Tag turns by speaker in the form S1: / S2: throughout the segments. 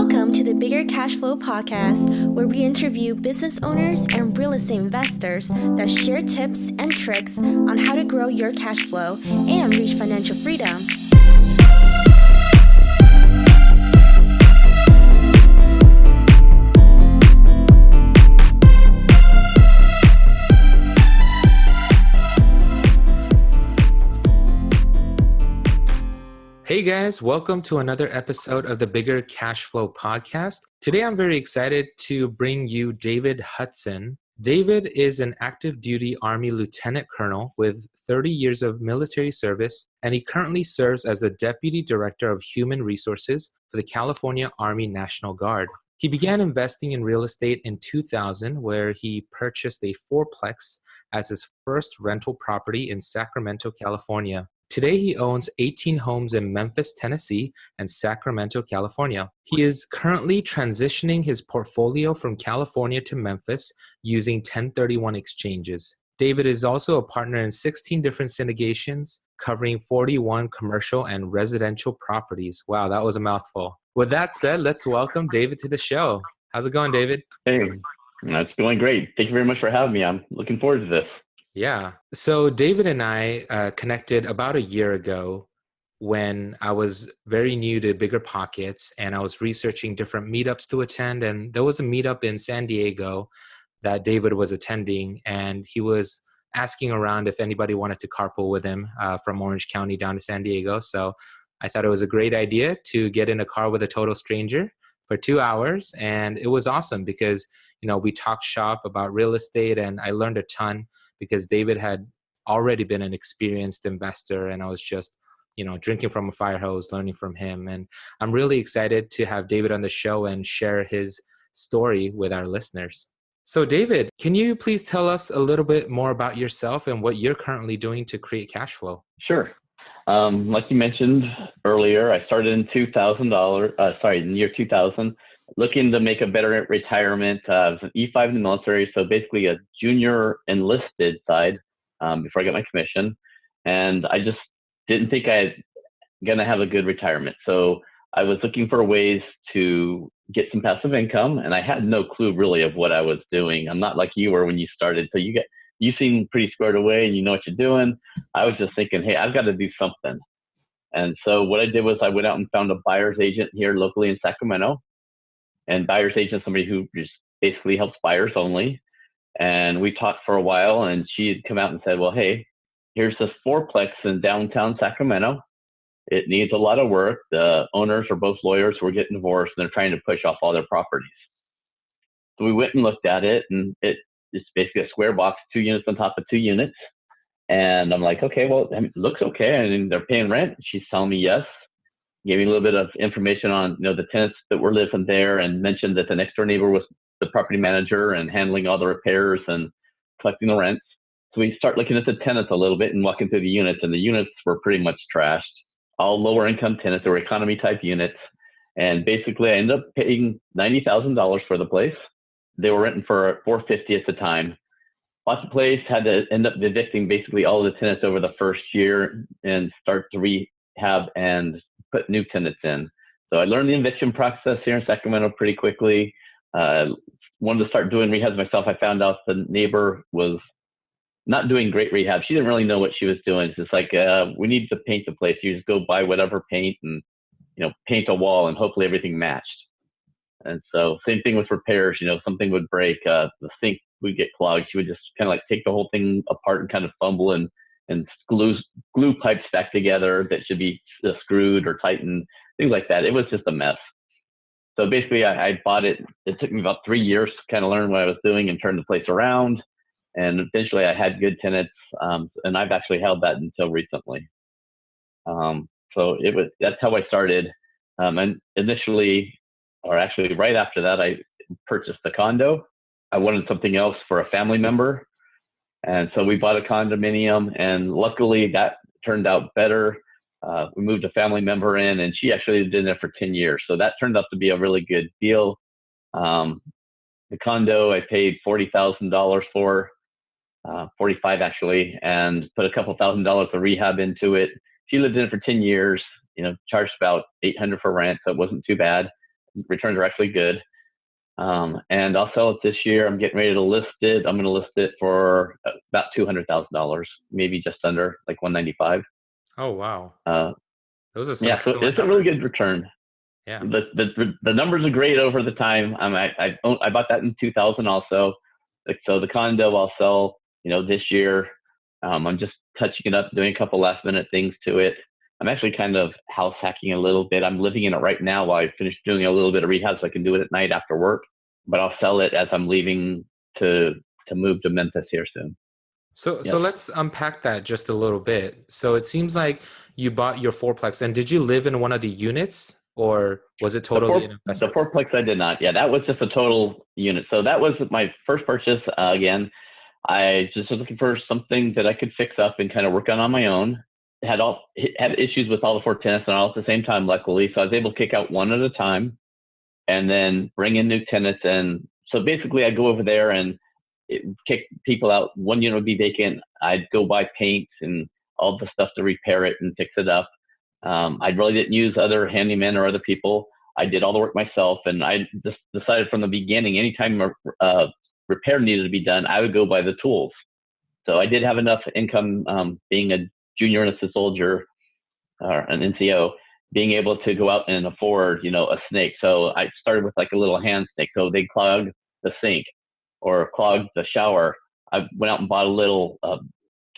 S1: Welcome to the Bigger Cash Flow podcast, where we interview business owners and real estate investors that share tips and tricks on how to grow your cash flow and reach financial freedom.
S2: Hey guys, welcome to another episode of the Bigger Cash Flow podcast. Today I'm very excited to bring you David Hutson. David is an active duty Army Lieutenant Colonel with 30 years of military service, and he currently serves as the Deputy Director of Human Resources for the California Army National Guard. He began investing in real estate in 2000, where he purchased a fourplex as his first rental property in Sacramento, California. Today, he owns 18 homes in Memphis, Tennessee, and Sacramento, California. He is currently transitioning his portfolio from California to Memphis using 1031 exchanges. David is also a partner in 16 different syndications, covering 41 commercial and residential properties. Wow, that was a mouthful. With that said, let's welcome David to the show. How's it going, David?
S3: Hey, it's going great. Thank you very much for having me. I'm looking forward to this.
S2: Yeah. So David and I connected about a year ago when I was very new to Bigger Pockets, and I was researching different meetups to attend. And there was a meetup in San Diego that David was attending, and he was asking around if anybody wanted to carpool with him from Orange County down to San Diego. So I thought it was a great idea to get in a car with a total stranger for 2 hours. And it was awesome because, we talked shop about real estate, and I learned a ton because David had already been an experienced investor, and I was just, drinking from a fire hose, learning from him. And I'm really excited to have David on the show and share his story with our listeners. So David, can you please tell us a little bit more about yourself and what you're currently doing to create cash flow?
S3: Sure. Like you mentioned earlier, I started in in the year 2000, looking to make a better retirement. I was an E5 in the military, so basically a junior enlisted side before I got my commission. And I just didn't think I was going to have a good retirement. So I was looking for ways to get some passive income, and I had no clue really of what I was doing. I'm not like you were when you started. So you seem pretty squared away and you know what you're doing. I was just thinking, hey, I've got to do something. And so what I did was I went out and found a buyer's agent here locally in Sacramento. And buyer's agent, somebody who just basically helps buyers only. And we talked for a while, and she had come out and said, well, hey, here's this fourplex in downtown Sacramento. It needs a lot of work. The owners are both lawyers who are getting divorced, and they're trying to push off all their properties. So we went and looked at it, and it's basically a square box, 2 units on top of 2 units. And I'm like, okay, well, it looks okay. I mean, they're paying rent. She's telling me yes. Gave me a little bit of information on, the tenants that were living there, and mentioned that the next door neighbor was the property manager and handling all the repairs and collecting the rents. So we start looking at the tenants a little bit and walking through the units, and the units were pretty much trashed. All lower income tenants. They were economy type units. And basically I ended up paying $90,000 for the place. They were renting for $450 at the time. Bought the place, had to end up evicting basically all of the tenants over the first year and start to rehab and put new tenants in. So I learned the eviction process here in Sacramento pretty quickly. Wanted to start doing rehabs myself. I found out the neighbor was not doing great rehab. She didn't really know what she was doing. It's just like, we need to paint the place. You just go buy whatever paint and, paint a wall and hopefully everything matched. And so same thing with repairs, something would break, the sink would get clogged. She would just kind of like take the whole thing apart and kind of fumble and glue pipes back together that should be screwed or tightened, things like that. It was just a mess. So basically I bought it. It took me about 3 years to kind of learn what I was doing and turn the place around. And eventually I had good tenants, and I've actually held that until recently. So that's how I started. And initially, or actually right after that, I purchased a condo. I wanted something else for a family member. And so we bought a condominium, and luckily that turned out better. We moved a family member in, and she actually lived in there for 10 years. So that turned out to be a really good deal. The condo I paid $40,000 for, 45 actually, and put a couple $1,000s of rehab into it. She lived in it for 10 years, charged about $800 for rent, so it wasn't too bad. returns are actually good. And I'll sell it this year. I'm getting ready to list it. I'm going to list it for about $200,000, maybe just under, like 195.
S2: Oh, wow.
S3: Uh,
S2: Those are some
S3: yeah, so
S2: excellent
S3: it's a really
S2: numbers.
S3: good return.
S2: Yeah.
S3: The numbers are great over the time. I bought that in 2000 also. Like, so the condo I'll sell, this year. I'm just touching it up, doing a couple last minute things to it. I'm actually kind of house hacking a little bit. I'm living in it right now while I finish doing a little bit of rehab so I can do it at night after work. But I'll sell it as I'm leaving to move to Memphis here soon.
S2: So
S3: Yes.
S2: let's unpack that just a little bit. So it seems like you bought your fourplex, and did you live in one of the units, or was it totally an
S3: The
S2: investment?
S3: fourplex I did not. Yeah, that was just a total unit. So that was my first purchase. Again, I just was looking for something that I could fix up and kind of work on my own. Had issues with all the four tenants and all at the same time, luckily. So I was able to kick out one at a time and then bring in new tenants. And so basically I'd go over there and kick people out. One unit would be vacant. I'd go buy paint and all the stuff to repair it and fix it up. I really didn't use other handymen or other people. I did all the work myself. And I just decided from the beginning, anytime a repair needed to be done, I would go buy the tools. So I did have enough income, being a junior enlisted soldier or an NCO, being able to go out and afford, a snake. So I started with like a little hand snake. So they clog the sink or clog the shower. I went out and bought a little,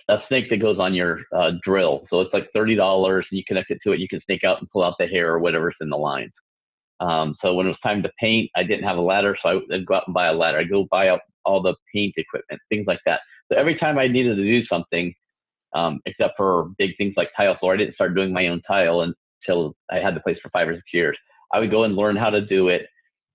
S3: a snake that goes on your drill. So it's like $30 and you connect it to it. You can snake out and pull out the hair or whatever's in the lines. So when it was time to paint, I didn't have a ladder. So I'd go out and buy a ladder. I'd go buy out all the paint equipment, things like that. So every time I needed to do something, except for big things like tile floor, I didn't start doing my own tile until I had the place for 5 or 6 years. I would go and learn how to do it.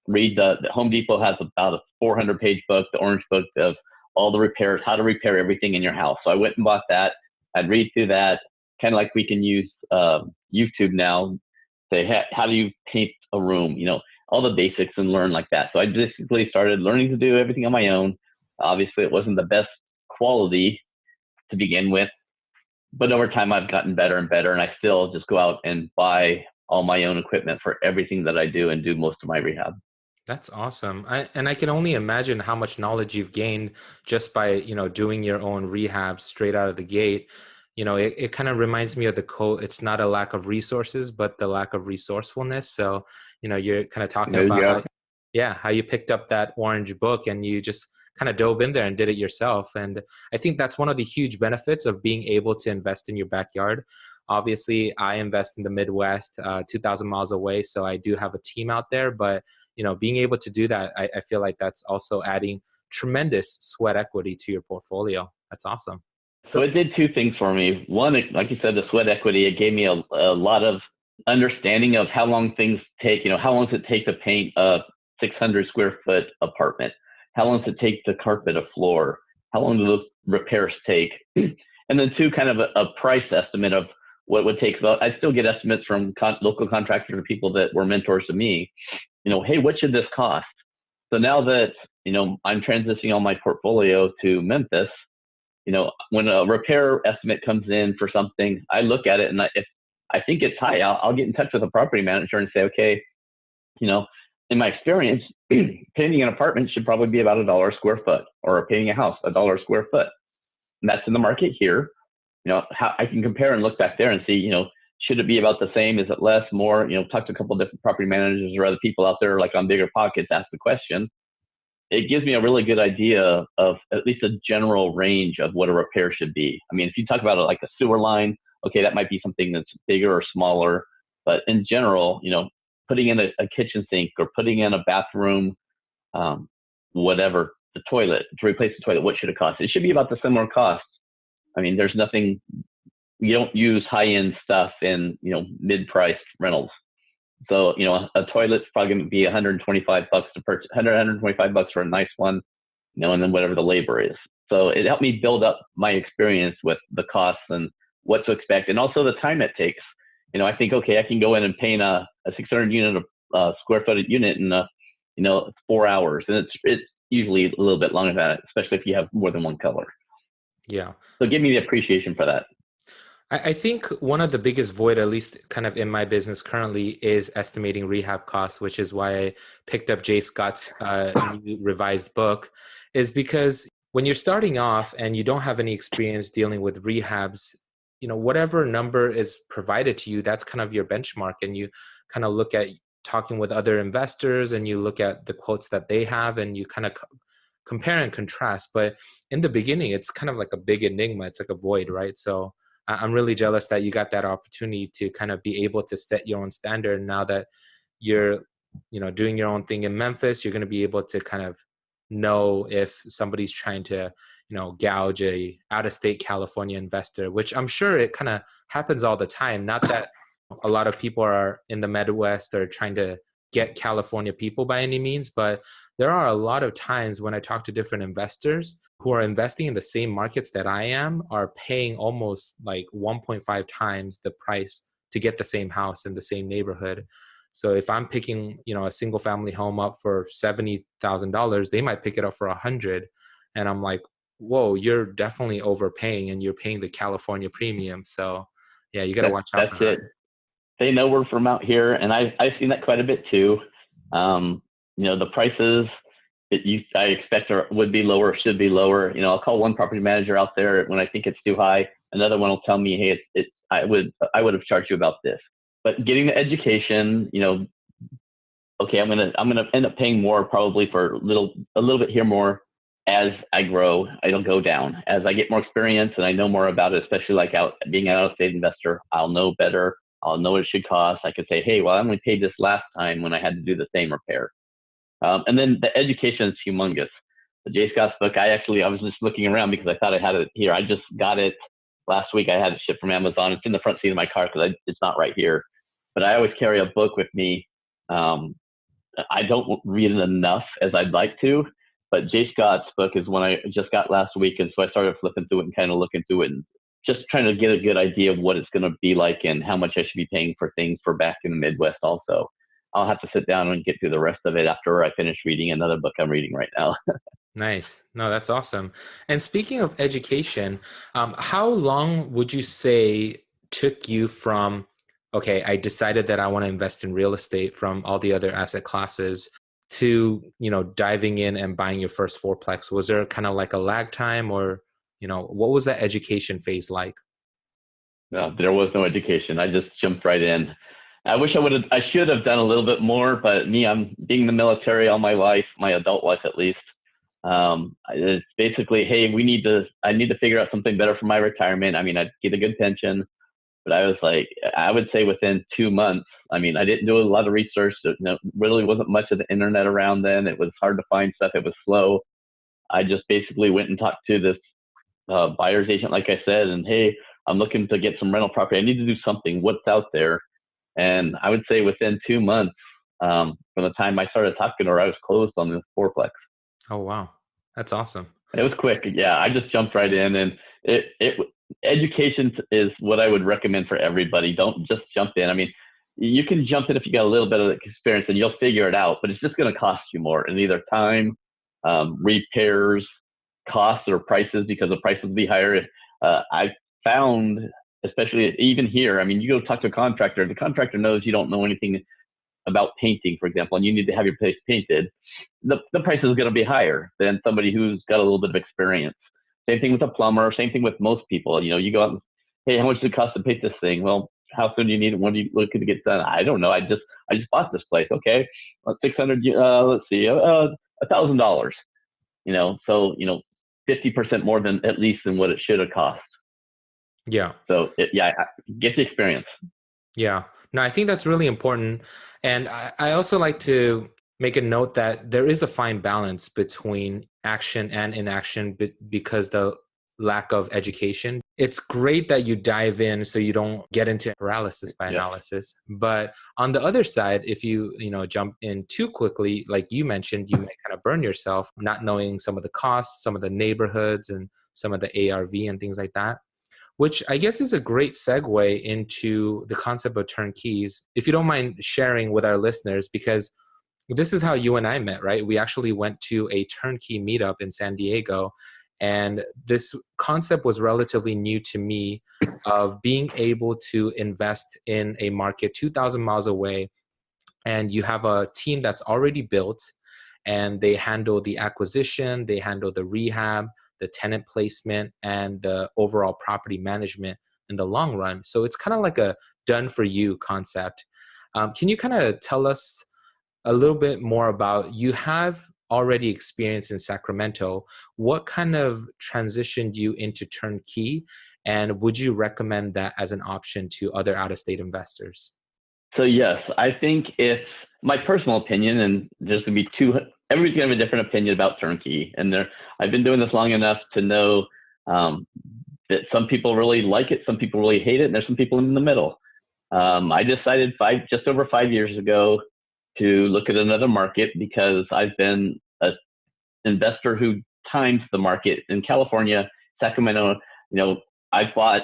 S3: Read the Home Depot has about a 400-page book, the orange book of all the repairs, how to repair everything in your house. So I went and bought that. I'd read through that, kind of like we can use YouTube now. Say, how do you paint a room? All the basics and learn like that. So I basically started learning to do everything on my own. Obviously, it wasn't the best quality to begin with, but over time I've gotten better and better, and I still just go out and buy all my own equipment for everything that I do and do most of my rehab.
S2: That's awesome. And I can only imagine how much knowledge you've gained just by, doing your own rehab straight out of the gate. It kind of reminds me of the quote, it's not a lack of resources, but the lack of resourcefulness. So, you're kind of talking about how you picked up that orange book and you just kind of dove in there and did it yourself. And I think that's one of the huge benefits of being able to invest in your backyard. Obviously, I invest in the Midwest, 2,000 miles away. So I do have a team out there, but being able to do that, I feel like that's also adding tremendous sweat equity to your portfolio. That's awesome.
S3: So it did two things for me. One, like you said, the sweat equity, it gave me a lot of understanding of how long things take. How long does it take to paint a 600 square foot apartment? How long does it take to carpet a floor? How long do those repairs take? And then two, kind of a price estimate of what it would take. So I still get estimates from local contractors or people that were mentors to me. Hey, what should this cost? So now that, I'm transitioning all my portfolio to Memphis, when a repair estimate comes in for something, I look at it and if I think it's high, I'll get in touch with a property manager and say, okay, in my experience, painting an apartment should probably be about $1 a square foot, or painting a house, $1 a square foot. And that's in the market here. How I can compare and look back there and see, should it be about the same? Is it less, more? Talk to a couple of different property managers or other people out there, like on Bigger Pockets, ask the question. It gives me a really good idea of at least a general range of what a repair should be. I mean, if you talk about it like a sewer line, okay, that might be something that's bigger or smaller. But in general, putting in a kitchen sink or putting in a bathroom, whatever, the toilet, to replace the toilet, what should it cost? It should be about the similar cost. I mean, there's nothing, you don't use high-end stuff in, mid-priced rentals. So, a toilet's probably going to be $125 to purchase, $125 for a nice one, and then whatever the labor is. So it helped me build up my experience with the costs and what to expect, and also the time it takes. I think, okay, I can go in and paint a 600 unit square foot unit in 4 hours, and it's usually a little bit longer than that, especially if you have more than one color.
S2: Yeah.
S3: So give me the appreciation for that.
S2: I think one of the biggest void, at least kind of in my business currently, is estimating rehab costs, which is why I picked up Jay Scott's new revised book, is because when you're starting off and you don't have any experience dealing with rehabs, whatever number is provided to you, that's kind of your benchmark. And you kind of look at talking with other investors and you look at the quotes that they have and you kind of compare and contrast. But in the beginning, it's kind of like a big enigma. It's like a void, right? So I'm really jealous that you got that opportunity to kind of be able to set your own standard. Now that you're, doing your own thing in Memphis, you're going to be able to kind of know if somebody's trying to, gouge a out-of-state California investor, which I'm sure it kind of happens all the time. Not that a lot of people are in the Midwest or trying to get California people by any means, but there are a lot of times when I talk to different investors who are investing in the same markets that I am are paying almost like 1.5 times the price to get the same house in the same neighborhood. So if I'm picking, a single family home up for $70,000, they might pick it up for 100. And I'm like, whoa, you're definitely overpaying and you're paying the California premium. So yeah, you got to watch out for that.
S3: That's it. They know we're from out here, and I've seen that quite a bit too. The prices that I expect would be lower, should be lower. I'll call one property manager out there when I think it's too high. Another one will tell me, hey, I would have charged you about this. But getting the education, okay, I'm gonna end up paying more probably for a little bit here more as I grow. I don't go down. As I get more experience and I know more about it, especially like being an out-of-state investor, I'll know better. I'll know what it should cost. I could say, hey, well, I only paid this last time when I had to do the same repair. And then the education is humongous. The Jay Scott's book, I was just looking around because I thought I had it here. I just got it last week. I had it shipped from Amazon. It's in the front seat of my car because it's not right here. But I always carry a book with me. I don't read it enough as I'd like to. But Jay Scott's book is one I just got last week. And so I started flipping through it and kind of looking through it and just trying to get a good idea of what it's going to be like and how much I should be paying for things for back in the Midwest also. I'll have to sit down and get through the rest of it after I finish reading another book I'm reading right now.
S2: Nice. No, that's awesome. And speaking of education, how long would you say took you from, okay, I decided that I want to invest in real estate from all the other asset classes to, diving in and buying your first fourplex? Was there kind of like a lag time or, what was that education phase like?
S3: No, there was no education. I just jumped right in. I should have done a little bit more, but I'm being in the military all my life, my adult life at least. It's basically, hey, I need to figure out something better for my retirement. I get a good pension, but I would say within 2 months, I didn't do a lot of research. There really wasn't much of the internet around then. It was hard to find stuff. It was slow. I just basically went and talked to this buyer's agent, like I said, and hey, I'm looking to get some rental property. I need to do something. What's out there? And I would say within 2 months from the time I started talking to her, I was closed on this fourplex.
S2: Oh, wow. That's awesome.
S3: It was quick. Yeah, I just jumped right in. And education is what I would recommend for everybody. Don't just jump in. You can jump in if you got a little bit of experience and you'll figure it out, but it's just going to cost you more in either time, repairs, costs or prices, because the prices will be higher. I found, especially even here, you go talk to a contractor, the contractor knows you don't know anything about painting, for example, and you need to have your place painted. The price is going to be higher than somebody who's got a little bit of experience. Same thing with a plumber, same thing with most people. You go out and, hey, how much does it cost to paint this thing? Well, how soon do you need it? When are you looking to get done? I don't know. I just bought this place. Okay. 600, let's see, $1,000, so, 50% more than at least than what it should have cost.
S2: Yeah.
S3: So get the experience.
S2: Yeah. No, I think that's really important. And I also like to make a note that there is a fine balance between action and inaction because the lack of education. It's great that you dive in so you don't get into paralysis by analysis. But on the other side, if you jump in too quickly, like you mentioned, you may kind of burn yourself not knowing some of the costs, some of the neighborhoods and some of the ARV and things like that, which I guess is a great segue into the concept of turnkeys. If you don't mind sharing with our listeners, because this is how you and I met, right? We actually went to a turnkey meetup in San Diego. And this concept was relatively new to me of being able to invest in a market 2,000 miles away, and you have a team that's already built, and they handle the acquisition, they handle the rehab, the tenant placement, and the overall property management in the long run. So it's kind of like a done for you concept. Can you kind of tell us a little bit more about, you have already experience in Sacramento, what kind of transitioned you into turnkey, and would you recommend that as an option to other out-of-state investors?
S3: So yes, I think it's my personal opinion, and there's going to be everybody's going to have a different opinion about turnkey. And I've been doing this long enough to know that some people really like it, some people really hate it, and there's some people in the middle. I decided just over 5 years ago to look at another market because I've been an investor who times the market in California, Sacramento. I bought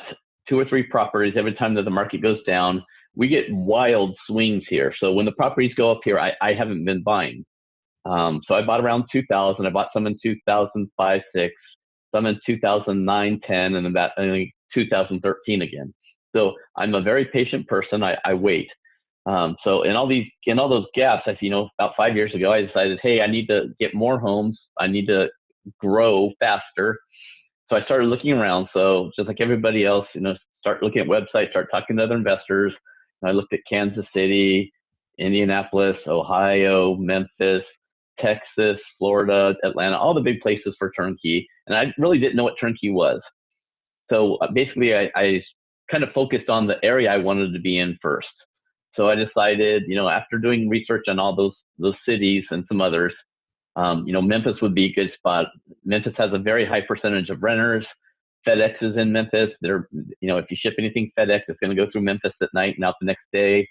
S3: 2 or 3 properties every time that the market goes down. We get wild swings here. So when the properties go up here, I haven't been buying. So I bought around 2000. I bought some in 2005, 6, some in 2009, 10, and about 2013 again. So I'm a very patient person. I wait. So in all those gaps, about 5 years ago, I decided, hey, I need to get more homes. I need to grow faster. So I started looking around. So just like everybody else, start looking at websites, start talking to other investors. And I looked at Kansas City, Indianapolis, Ohio, Memphis, Texas, Florida, Atlanta, all the big places for turnkey. And I really didn't know what turnkey was. So basically, I kind of focused on the area I wanted to be in first. So I decided, after doing research on all those cities and some others, Memphis would be a good spot. Memphis has a very high percentage of renters. FedEx is in Memphis. If you ship anything FedEx, it's going to go through Memphis at night and out the next day.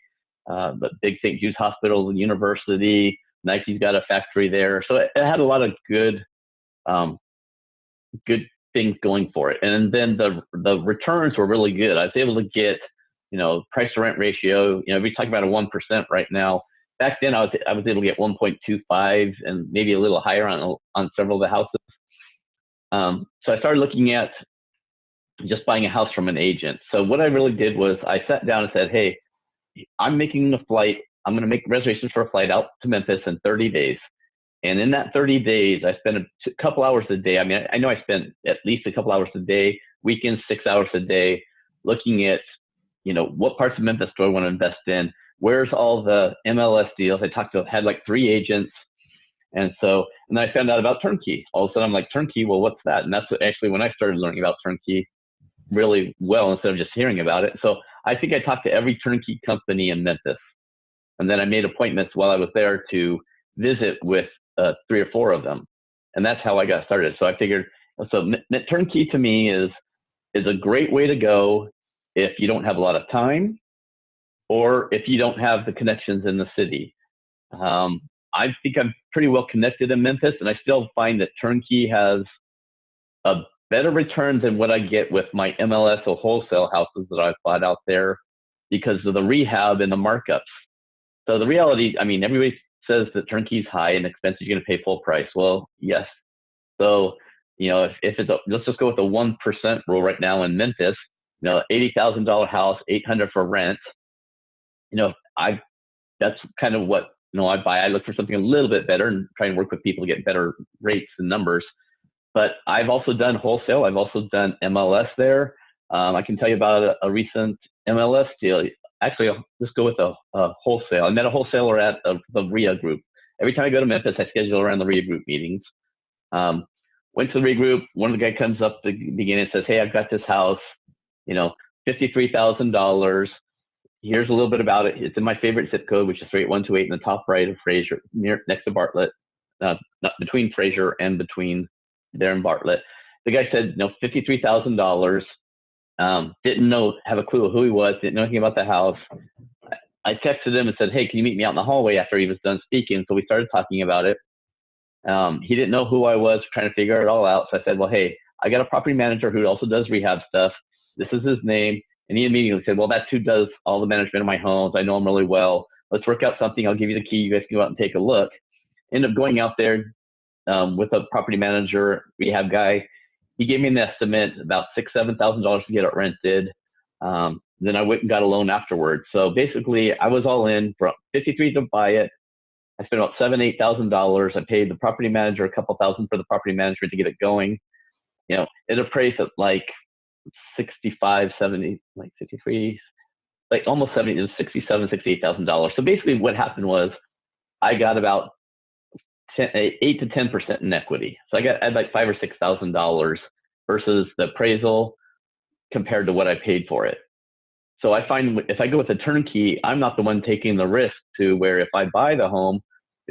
S3: But big St. Jude's Hospital and University, Nike's got a factory there. So it had a lot of good things going for it. And then the returns were really good. I was able to get, price to rent ratio, we're talking about a 1% right now. Back then I was able to get 1.25 and maybe a little higher on several of the houses. So I started looking at just buying a house from an agent. So what I really did was I sat down and said, hey, I'm making a flight. I'm going to make reservations for a flight out to Memphis in 30 days. And in that 30 days, I spent a couple hours a day. I mean, I know I spent at least a couple hours a day, weekends, 6 hours a day, looking at, what parts of Memphis do I want to invest in? Where's all the MLS deals? Had like 3 agents. And then I found out about turnkey. All of a sudden I'm like, turnkey, well, what's that? And that's actually when I started learning about turnkey really well, instead of just hearing about it. So I think I talked to every turnkey company in Memphis. And then I made appointments while I was there to visit with 3 or 4 of them. And that's how I got started. So I figured, turnkey to me is a great way to go if you don't have a lot of time or if you don't have the connections in the city. I think I'm pretty well connected in Memphis, and I still find that turnkey has a better return than what I get with my MLS or wholesale houses that I've bought out there because of the rehab and the markups. So the reality, everybody says that turnkey's high and expensive, you're going to pay full price. Well, yes. So, if let's just go with the 1% rule right now in Memphis, $80,000 house, $800 for rent. That's kind of what, I buy. I look for something a little bit better and try and work with people to get better rates and numbers. But I've also done wholesale. I've also done MLS there. I can tell you about a recent MLS deal. Actually, I'll just go with a wholesale. I met a wholesaler at the RIA group. Every time I go to Memphis, I schedule around the RIA group meetings. Went to the RIA group. One of the guys comes up at the beginning and says, hey, I've got this house, $53,000. Here's a little bit about it. It's in my favorite zip code, which is 38128 in the top right of Fraser, next to Bartlett, not between Fraser and between there and Bartlett. The guy said, $53,000. Didn't have a clue who he was, didn't know anything about the house. I texted him and said, hey, can you meet me out in the hallway after he was done speaking? So we started talking about it. He didn't know who I was, trying to figure it all out. So I said, well, hey, I got a property manager who also does rehab stuff. This is his name. And he immediately said, well, that's who does all the management of my homes. I know him really well. Let's work out something. I'll give you the key. You guys can go out and take a look. End up going out there with a property manager, rehab guy. he gave me an estimate about $7,000 to get it rented. Then I went and got a loan afterwards. So basically, I was all in for 53 to buy it. I spent about $8,000. I paid the property manager a couple thousand for the property management to get it going. It appraised at like 65, 70, like 53, like almost 70, it was $68,000. So basically, what happened was I got about 8 to 10% in equity. So I had like $5,000 or $6,000 versus the appraisal compared to what I paid for it. So I find if I go with a turnkey, I'm not the one taking the risk to where if I buy the home,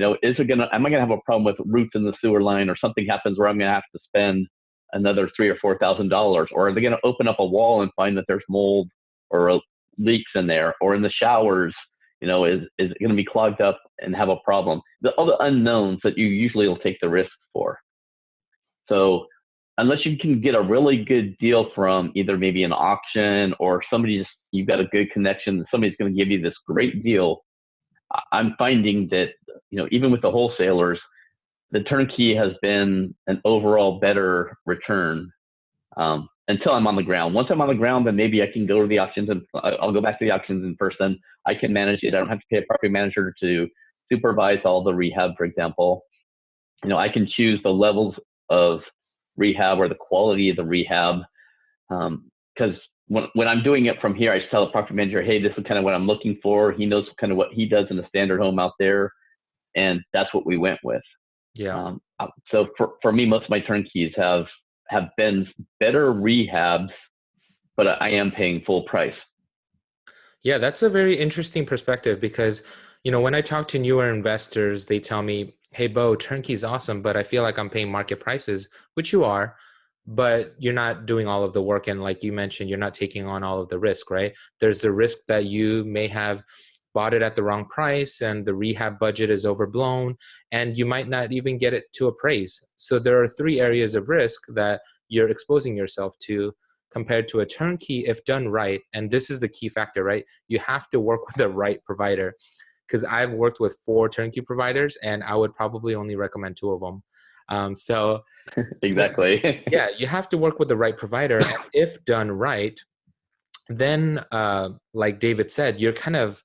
S3: am I gonna have a problem with roots in the sewer line or something happens where I'm gonna have to spend another $3,000 or $4,000, or are they gonna open up a wall and find that there's mold or leaks in there, or in the showers, is it gonna be clogged up and have a problem? All the unknowns that you usually will take the risk for. So unless you can get a really good deal from either maybe an auction or you've got a good connection, somebody's going to give you this great deal. I'm finding that, even with the wholesalers, the turnkey has been an overall better return until I'm on the ground. Once I'm on the ground, then maybe I can go to the auctions and I'll go back to the auctions in person. I can manage it. I don't have to pay a property manager to supervise all the rehab, for example. I can choose the levels of rehab or the quality of the rehab. Because when I'm doing it from here, I just tell the property manager, hey, this is kind of what I'm looking for. He knows kind of what he does in a standard home out there. And that's what we went with.
S2: Yeah.
S3: So for me, most of my turnkeys have been better rehabs, but I am paying full price.
S2: Yeah, that's a very interesting perspective because, when I talk to newer investors, they tell me, hey, Bo, turnkey's awesome, but I feel like I'm paying market prices, which you are, but you're not doing all of the work. And like you mentioned, you're not taking on all of the risk, right? There's the risk that you may have bought it at the wrong price and the rehab budget is overblown and you might not even get it to appraise. So there are 3 areas of risk that you're exposing yourself to compared to a turnkey if done right. And this is the key factor, right? You have to work with the right provider, because I've worked with 4 turnkey providers and I would probably only recommend 2 of them. So
S3: exactly.
S2: Yeah, you have to work with the right provider. And if done right, then like David said, you're kind of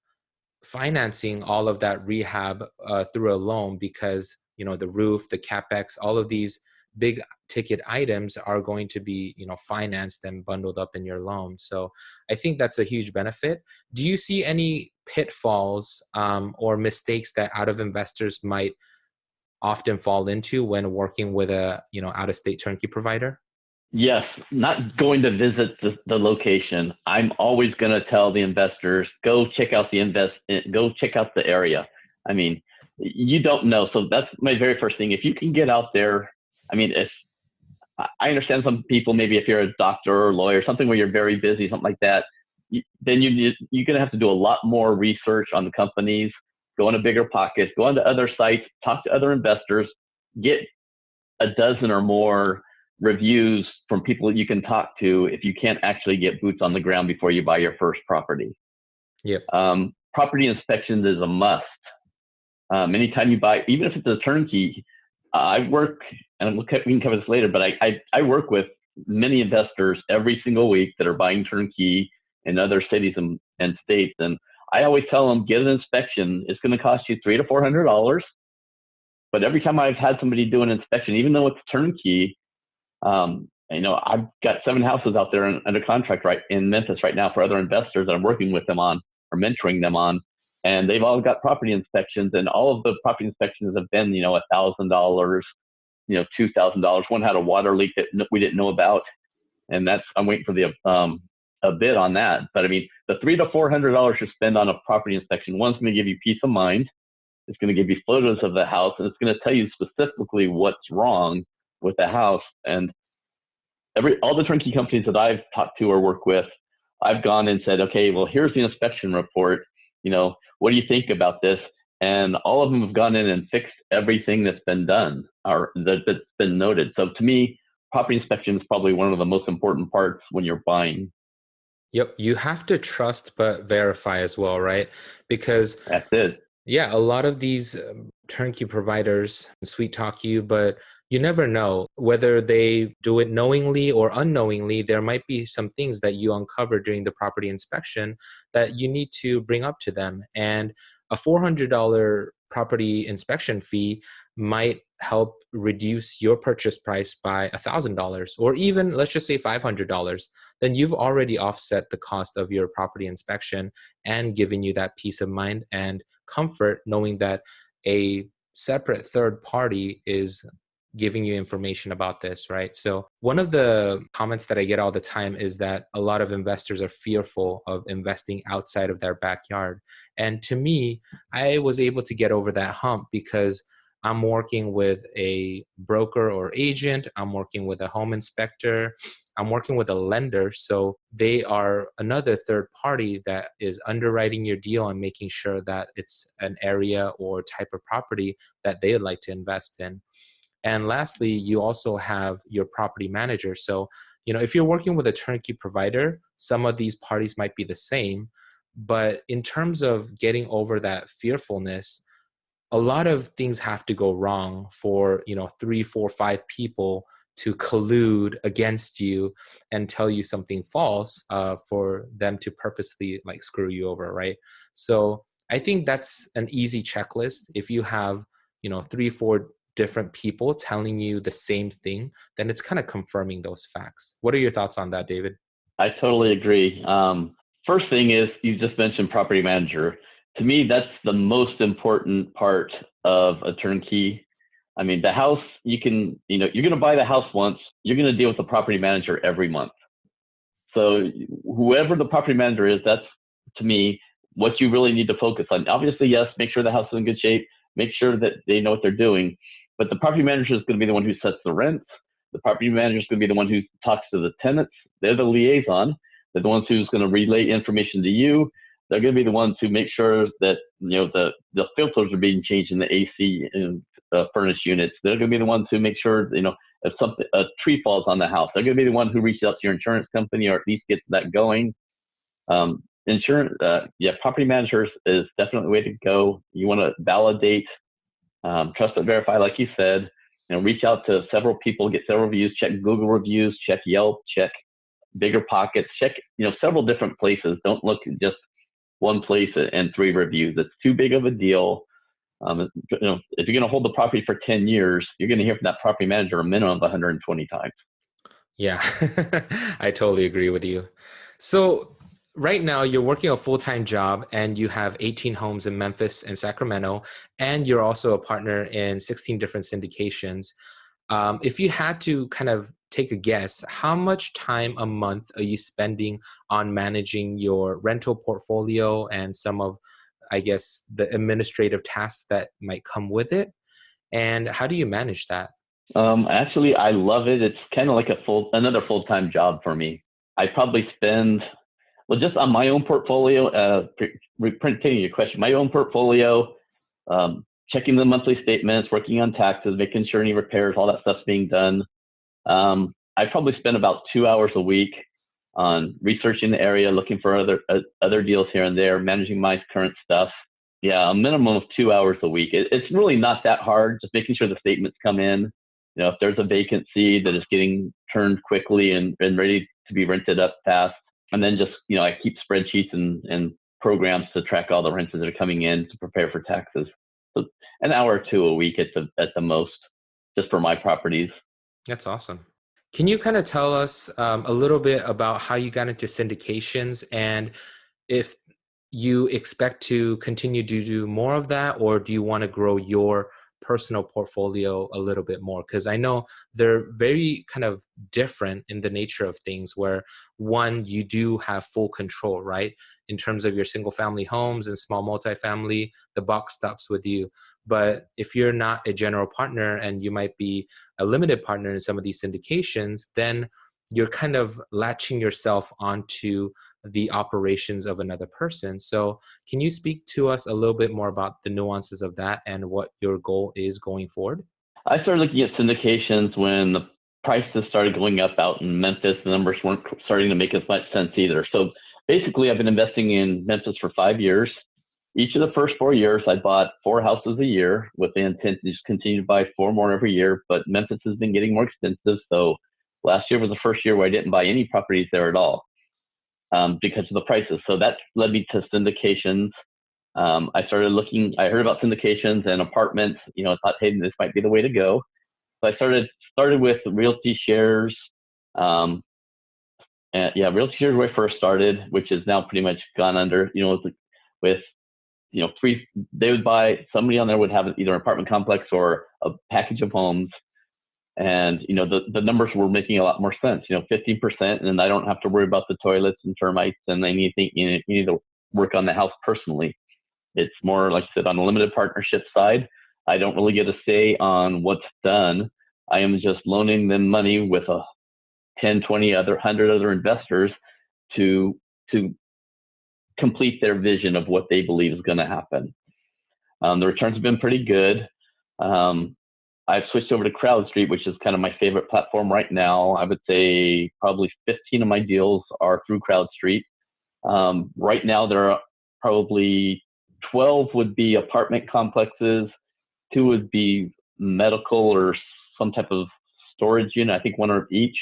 S2: financing all of that rehab through a loan because, the roof, the CapEx, all of these big ticket items are going to be, financed and bundled up in your loan. So I think that's a huge benefit. Do you see any pitfalls or mistakes that out-of investors might often fall into when working with a, out-of-state turnkey provider?
S3: Yes, not going to visit the location. I'm always going to tell the investors, go check out the area. I mean, you don't know. So that's my very first thing. If you can get out there, if I understand some people, maybe if you're a doctor or lawyer, something where you're very busy, something like that, then you're going to have to do a lot more research on the companies, go into bigger pockets, go onto other sites, talk to other investors, get a dozen or more reviews from people that you can talk to if you can't actually get boots on the ground before you buy your first property.
S2: Yep.
S3: Property inspections is a must. Anytime you buy, even if it's a turnkey, I work, and we can cover this later, but I work with many investors every single week that are buying turnkey in other cities and states. And I always tell them, get an inspection. It's going to cost you $300 to $400. But every time I've had somebody do an inspection, even though it's turnkey, I've got 7 houses out there under contract right in Memphis right now for other investors that I'm working with them on or mentoring them on. And they've all got property inspections, and all of the property inspections have been, $1,000, $2,000. One had a water leak that we didn't know about. And I'm waiting for a bid on that. But the $300 to $400 you spend on a property inspection, one's going to give you peace of mind. It's going to give you photos of the house, and it's going to tell you specifically what's wrong with the house. And all the turnkey companies that I've talked to or worked with, I've gone and said, okay, well, here's the inspection report. What do you think about this? And all of them have gone in and fixed everything that's been done or that's been noted. So to me, property inspection is probably one of the most important parts when you're buying.
S2: Yep. You have to trust but verify as well, right? Because
S3: that's it.
S2: Yeah, a lot of these turnkey providers sweet talk you, but you never know whether they do it knowingly or unknowingly. There might be some things that you uncover during the property inspection that you need to bring up to them. And a $400 property inspection fee might help reduce your purchase price by $1,000, or even let's just say $500. Then you've already offset the cost of your property inspection and given you that peace of mind and comfort knowing that a separate third party is giving you information about this, right? So one of the comments that I get all the time is that a lot of investors are fearful of investing outside of their backyard. And to me, I was able to get over that hump because I'm working with a broker or agent, I'm working with a home inspector, I'm working with a lender. So they are another third party that is underwriting your deal and making sure that it's an area or type of property that they'd like to invest in. And lastly, you also have your property manager. So, if you're working with a turnkey provider, some of these parties might be the same. But in terms of getting over that fearfulness, a lot of things have to go wrong for, 3, 4, 5 people to collude against you and tell you something false for them to purposely like screw you over, right? So I think that's an easy checklist. If you have, 3, 4 different people telling you the same thing, then it's kind of confirming those facts. What are your thoughts on that, David?
S3: I totally agree. First thing is you just mentioned property manager. To me, that's the most important part of a turnkey. I mean, the house, you're going to buy the house once, you're going to deal with the property manager every month. So whoever the property manager is, that's, to me, what you really need to focus on. Obviously, yes, make sure the house is in good shape, make sure that they know what they're doing. But the property manager is going to be the one who sets the rents. The property manager is going to be the one who talks to the tenants. They're the liaison. They're the ones who's going to relay information to you. They're going to be the ones who make sure that the filters are being changed in the AC and furnace units. They're going to be the ones who make sure if a tree falls on the house. They're going to be the one who reaches out to your insurance company or at least gets that going. Property managers is definitely the way to go. You want to validate. Trust but verify, like you said. Reach out to several people, get several reviews, check Google reviews, check Yelp, check Bigger Pockets, check several different places. Don't look at just one place and 3 reviews. It's too big of a deal. If you're going to hold the property for 10 years, you're going to hear from that property manager a minimum of 120 times.
S2: Yeah, I totally agree with you. So right now you're working a full-time job and you have 18 homes in Memphis and Sacramento, and you're also a partner in 16 different syndications. If you had to kind of take a guess, how much time a month are you spending on managing your rental portfolio and some of, I guess, the administrative tasks that might come with it? And how do you manage that?
S3: Actually, I love it. It's kind of like another full-time job for me. I probably spend, just on my own portfolio, taking your question, my own portfolio, checking the monthly statements, working on taxes, making sure any repairs, all that stuff's being done. I probably spend about 2 hours a week on researching the area, looking for other deals here and there, managing my current stuff. Yeah, a minimum of 2 hours a week. It's really not that hard, just making sure the statements come in. If there's a vacancy that is getting turned quickly and ready to be rented up fast. And then just, I keep spreadsheets and programs to track all the rents that are coming in to prepare for taxes. So an hour or 2 a week at the most, just for my properties.
S2: That's awesome. Can you kind of tell us a little bit about how you got into syndications and if you expect to continue to do more of that, or do you want to grow your personal portfolio a little bit more? Because I know they're very kind of different in the nature of things, where one, you do have full control, right? In terms of your single family homes and small multifamily, the buck stops with you. But if you're not a general partner and you might be a limited partner in some of these syndications, then you're kind of latching yourself onto the operations of another person. So can you speak to us a little bit more about the nuances of that and what your goal is going forward?
S3: I started looking at syndications when the prices started going up out in Memphis. The numbers weren't starting to make as much sense either. So basically, I've been investing in Memphis for 5 years. each of the first 4 years, I bought 4 houses a year with the intent to just continue to buy 4 more every year. But Memphis has been getting more expensive. So last year was the first year where I didn't buy any properties there at all because of the prices. So that led me to syndications. I heard about syndications and apartments, I thought, hey, this might be the way to go. So I started with realty shares. Realty shares where I first started, which is now pretty much gone under, with they would buy, somebody on there would have either an apartment complex or a package of homes. And, the numbers were making a lot more sense, 15%. And I don't have to worry about the toilets and termites and anything. You need to work on the house personally. It's more, like I said, on the limited partnership side. I don't really get a say on what's done. I am just loaning them money with 10, 20, 100 other investors to complete their vision of what they believe is going to happen. The returns have been pretty good. I've switched over to CrowdStreet, which is kind of my favorite platform right now. I would say probably 15 of my deals are through CrowdStreet. Right now, there are probably 12 would be apartment complexes, 2 would be medical or some type of storage unit. I think 1 of each.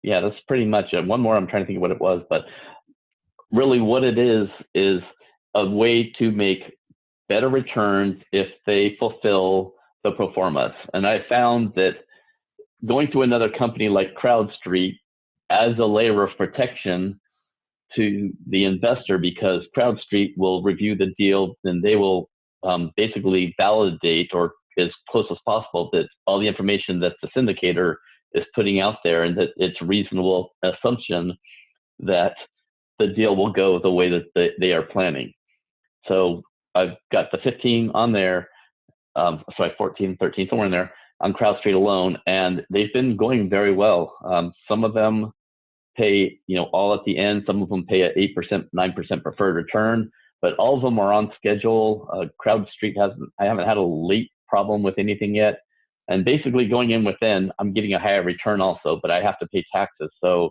S3: Yeah, that's pretty much it. One more, I'm trying to think of what it was, but really what it is a way to make better returns if they fulfill the pro formas. And I found that going to another company like CrowdStreet as a layer of protection to the investor, because CrowdStreet will review the deal and they will basically validate, or as close as possible, that all the information that the syndicator is putting out there and that it's a reasonable assumption that the deal will go the way that they are planning. So I've got the 15 on there, 14, 13, somewhere in there on CrowdStreet alone, and they've been going very well. Some of them pay, all at the end. Some of them pay at 8%, 9% preferred return, but all of them are on schedule. CrowdStreet I haven't had a late problem with anything yet. And basically going in within, I'm getting a higher return also, but I have to pay taxes. So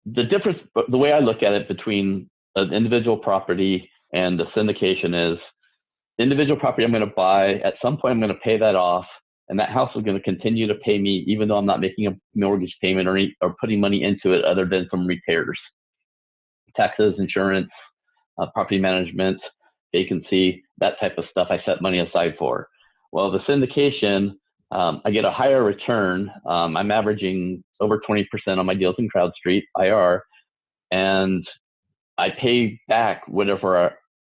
S3: the difference, the way I look at it between an individual property and the syndication is, individual property I'm going to buy, at some point I'm going to pay that off, and that house is going to continue to pay me even though I'm not making a mortgage payment or putting money into it other than some repairs. Taxes, insurance, property management, vacancy, that type of stuff I set money aside for. Well, the syndication, I get a higher return. I'm averaging over 20% on my deals in CrowdStreet IR, and I pay back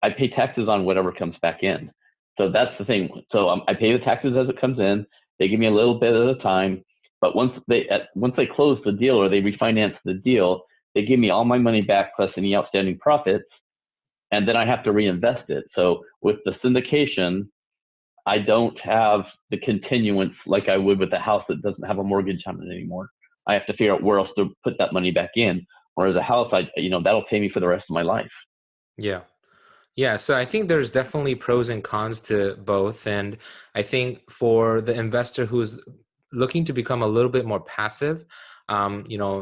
S3: I pay taxes on whatever comes back in. So that's the thing. So I pay the taxes as it comes in. They give me a little bit at a time, but once they close the deal or they refinance the deal, they give me all my money back plus any outstanding profits, and then I have to reinvest it. So with the syndication, I don't have the continuance like I would with a house that doesn't have a mortgage on it anymore. I have to figure out where else to put that money back in. Whereas a house, that'll pay me for the rest of my life.
S2: Yeah. Yeah, so I think there's definitely pros and cons to both. And I think for the investor who's looking to become a little bit more passive,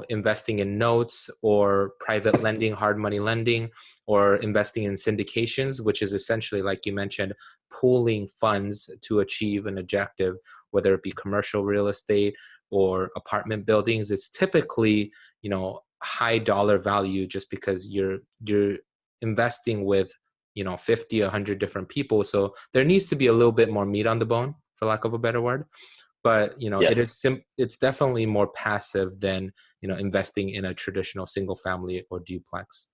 S2: investing in notes or private lending, hard money lending, or investing in syndications, which is essentially, like you mentioned, pooling funds to achieve an objective, whether it be commercial real estate or apartment buildings. It's typically, high dollar value just because you're investing with 50, 100 different people. So there needs to be a little bit more meat on the bone, for lack of a better word. But, it's definitely more passive than, investing in a traditional single family or duplex.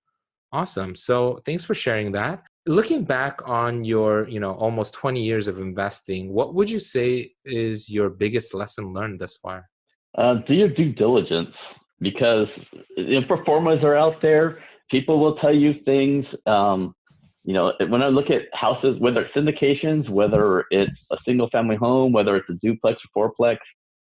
S2: Awesome. So thanks for sharing that. Looking back on your, almost 20 years of investing, what would you say is your biggest lesson learned thus far?
S3: Do your due diligence, because pro formas are out there. People will tell you things. When I look at houses, whether it's syndications, whether it's a single family home, whether it's a duplex or fourplex,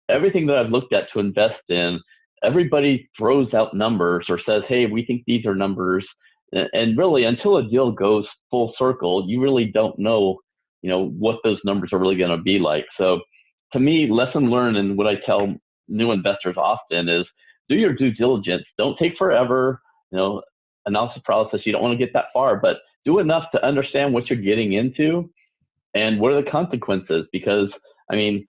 S3: everything that I've looked at to invest in, everybody throws out numbers or says, hey, we think these are numbers. And really, until a deal goes full circle, you really don't know, what those numbers are really going to be like. So to me, lesson learned, and what I tell new investors often is do your due diligence. Don't take forever, analysis paralysis. You don't want to get that far, but do enough to understand what you're getting into and what are the consequences. Because, I mean,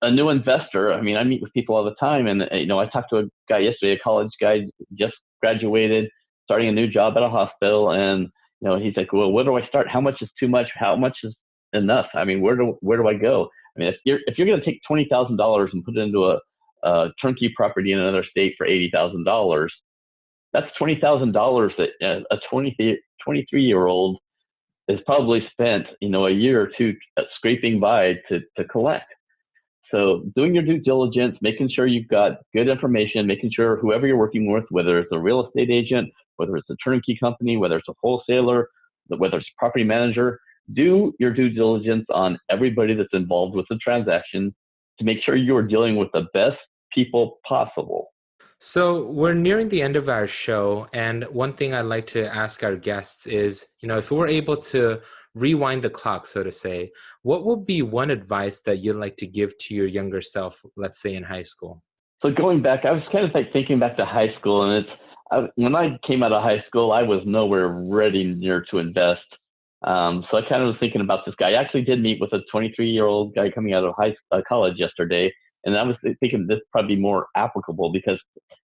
S3: a new investor, I mean, I meet with people all the time, and, I talked to a guy yesterday, a college guy, just graduated, starting a new job at a hospital, and, he's like, well, where do I start? How much is too much? How much is enough? I mean, where do I go? I mean, if you're going to take $20,000 and put it into a turnkey property in another state for $80,000, that's $20,000 that a 23-year-old is probably spent, a year or two scraping by to collect. So doing your due diligence, making sure you've got good information, making sure whoever you're working with, whether it's a real estate agent, whether it's a turnkey company, whether it's a wholesaler, whether it's a property manager, do your due diligence on everybody that's involved with the transaction to make sure you're dealing with the best people possible.
S2: So we're nearing the end of our show, and one thing I'd like to ask our guests is, if we were able to rewind the clock, so to say, what would be one advice that you'd like to give to your younger self, let's say in high school?
S3: So going back, I was kind of like thinking back to high school, and when I came out of high school, I was nowhere ready near to invest. So I kind of was thinking about this guy. I actually did meet with a 23-year-old guy coming out of college yesterday, and I was thinking this probably be more applicable because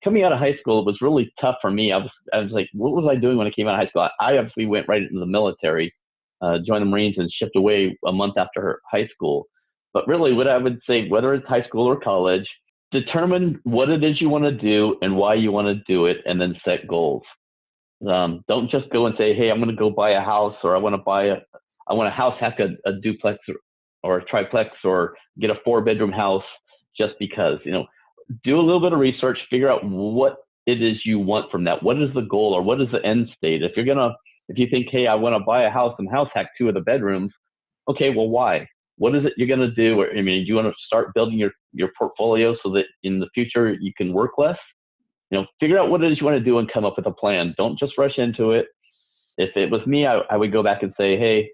S3: coming out of high school, it was really tough for me. I was like, what was I doing when I came out of high school? I obviously went right into the military, joined the Marines, and shipped away a month after high school. But really, what I would say, whether it's high school or college, determine what it is you want to do and why you want to do it, and then set goals. Don't just go and say, hey, I'm going to go buy a house, or I want to house hack a duplex or a triplex, or get a 4-bedroom house just because. Do a little bit of research, figure out what it is you want from that. What is the goal, or what is the end state? If you think, hey, I want to buy a house and house hack 2 of the bedrooms, okay, well, why? What is it you're going to do? I mean, do you want to start building your portfolio so that in the future you can work less? Figure out what it is you want to do and come up with a plan. Don't just rush into it. If it was me, I would go back and say, hey,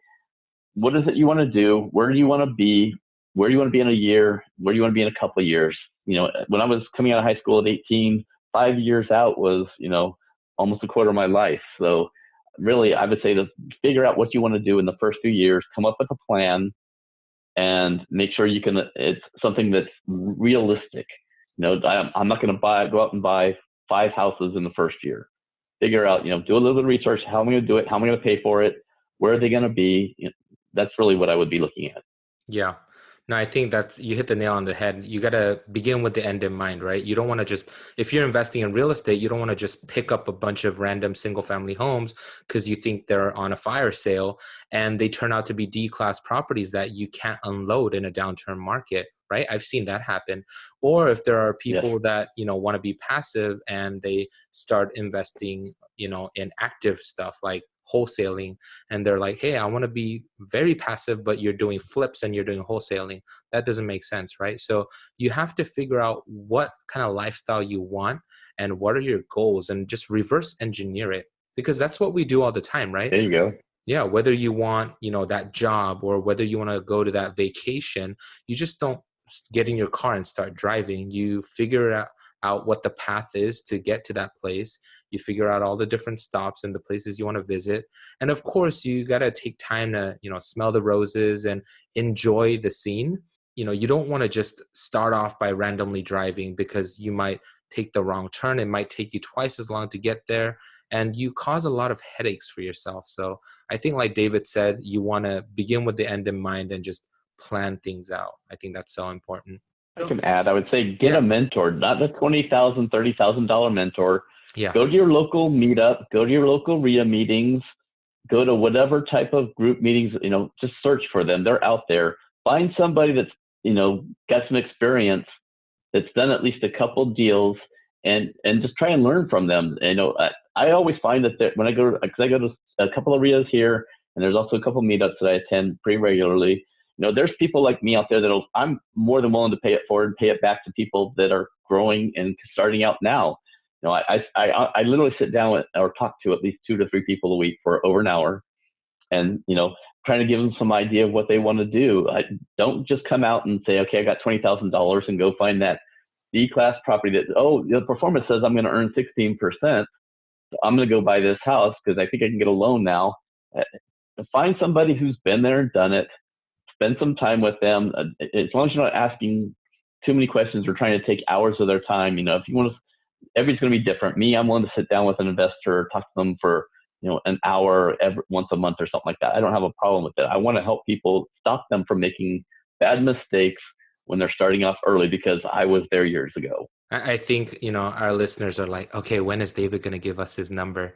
S3: what is it you want to do? Where do you want to be? Where do you want to be in a year? Where do you want to be in a couple of years? When I was coming out of high school at 18, 5 years out was, almost a quarter of my life. So really, I would say to figure out what you want to do in the first few years, come up with a plan, and make sure it's something that's realistic. I'm not going to go out and buy 5 houses in the first year. Figure out, do a little bit of research. How am I going to do it? How am I going to pay for it? Where are they going to be? That's really what I would be looking at.
S2: Yeah. No, I think you hit the nail on the head. You got to begin with the end in mind, right? You don't want to just, if you're investing in real estate, you don't want to just pick up a bunch of random single family homes because you think they're on a fire sale and they turn out to be D-class properties that you can't unload in a downturn market, right? I've seen that happen. Or if there are people that, want to be passive and they start investing, in active stuff like wholesaling, and they're like, hey, I want to be very passive, but you're doing flips and you're doing wholesaling. That doesn't make sense, right? So you have to figure out what kind of lifestyle you want and what are your goals, and just reverse engineer it, because that's what we do all the time, right?
S3: There you go.
S2: Yeah, whether you want, that job or whether you want to go to that vacation, you just don't get in your car and start driving. You figure out what the path is to get to that place. You figure out all the different stops and the places you want to visit. And of course, you got to take time to, smell the roses and enjoy the scene. You don't want to just start off by randomly driving, because you might take the wrong turn. It might take you twice as long to get there, and you cause a lot of headaches for yourself. So I think, like David said, you want to begin with the end in mind and just plan things out. I think that's so important.
S3: I can add, I would say get a mentor, not the $20,000, $30,000 mentor.
S2: Yeah.
S3: Go to your local meetup, go to your local RIA meetings, go to whatever type of group meetings, just search for them. They're out there. Find somebody that's, got some experience, that's done at least a couple deals, and just try and learn from them. I always find that when I go to a couple of RIAs here, and there's also a couple of meetups that I attend pretty regularly. There's people like me out there I'm more than willing to pay it forward and pay it back to people that are growing and starting out now. I literally sit down or talk to at least 2 to 3 people a week for over an hour, and trying to give them some idea of what they want to do. I don't just come out and say, okay, I got $20,000 and go find that D-class property that, the performance says I'm going to earn 16%. So I'm going to go buy this house because I think I can get a loan now. Find somebody who's been there and done it. Spend some time with them. As long as you're not asking too many questions or trying to take hours of their time, if you want to, everybody's going to be different. I'm willing to sit down with an investor, talk to them for, an hour once a month or something like that. I don't have a problem with it. I want to help people, stop them from making bad mistakes when they're starting off early, because I was there years ago.
S2: I think, our listeners are like, okay, when is David going to give us his number?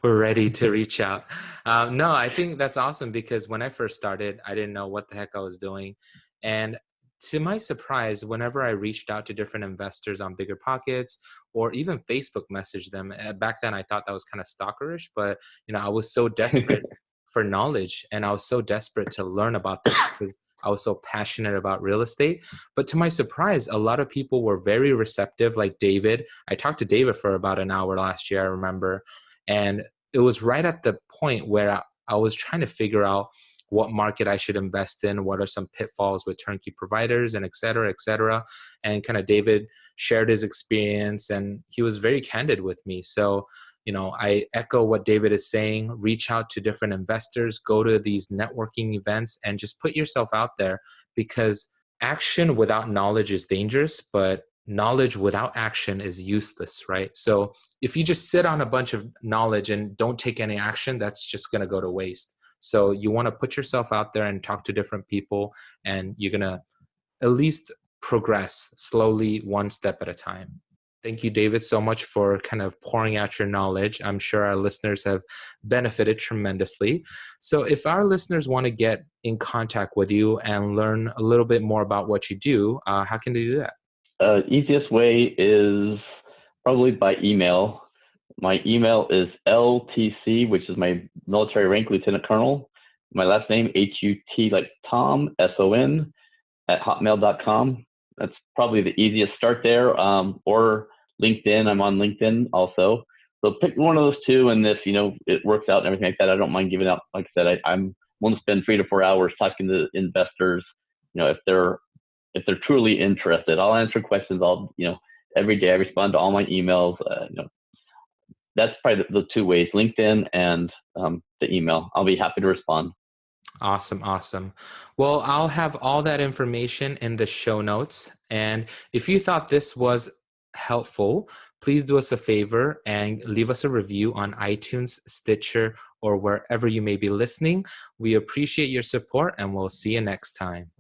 S2: We're ready to reach out. No, I think that's awesome, because when I first started, I didn't know what the heck I was doing. And to my surprise, whenever I reached out to different investors on Bigger Pockets or even Facebook messaged them, back then I thought that was kind of stalkerish, but I was so desperate for knowledge, and I was so desperate to learn about this because I was so passionate about real estate. But to my surprise, a lot of people were very receptive, like David. I talked to David for about an hour last year, I remember. And it was right at the point where I was trying to figure out what market I should invest in, what are some pitfalls with turnkey providers, and et cetera, et cetera. And kind of David shared his experience, and he was very candid with me. So, I echo what David is saying. Reach out to different investors, go to these networking events, and just put yourself out there, because action without knowledge is dangerous, but knowledge without action is useless, right? So if you just sit on a bunch of knowledge and don't take any action, that's just going to go to waste. So you want to put yourself out there and talk to different people, and you're going to at least progress slowly, one step at a time. Thank you, David, so much for kind of pouring out your knowledge. I'm sure our listeners have benefited tremendously. So if our listeners want to get in contact with you and learn a little bit more about what you do, how can they do that?
S3: Easiest way is probably by email. My email is LTC, which is my military rank, Lieutenant Colonel. My last name, HUT, like Tom, SON, @hotmail.com. That's probably the easiest. Start there, or LinkedIn. I'm on LinkedIn also. So pick one of those two, and if it works out and everything like that, I don't mind giving out. Like I said, I'm willing to spend 3 to 4 hours talking to investors. If they're truly interested, I'll answer questions. Every day I respond to all my emails. That's probably the two ways: LinkedIn and the email. I'll be happy to respond.
S2: Awesome. Well, I'll have all that information in the show notes. And if you thought this was helpful, please do us a favor and leave us a review on iTunes, Stitcher, or wherever you may be listening. We appreciate your support, and we'll see you next time.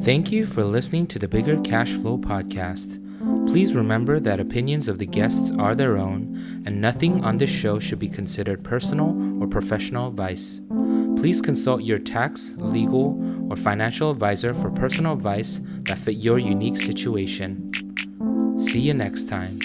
S2: Thank you for listening to the Bigger Cash Flow podcast. Please remember that opinions of the guests are their own, and nothing on this show should be considered personal or professional advice. Please consult your tax, legal, or financial advisor for personal advice that fit your unique situation. See you next time.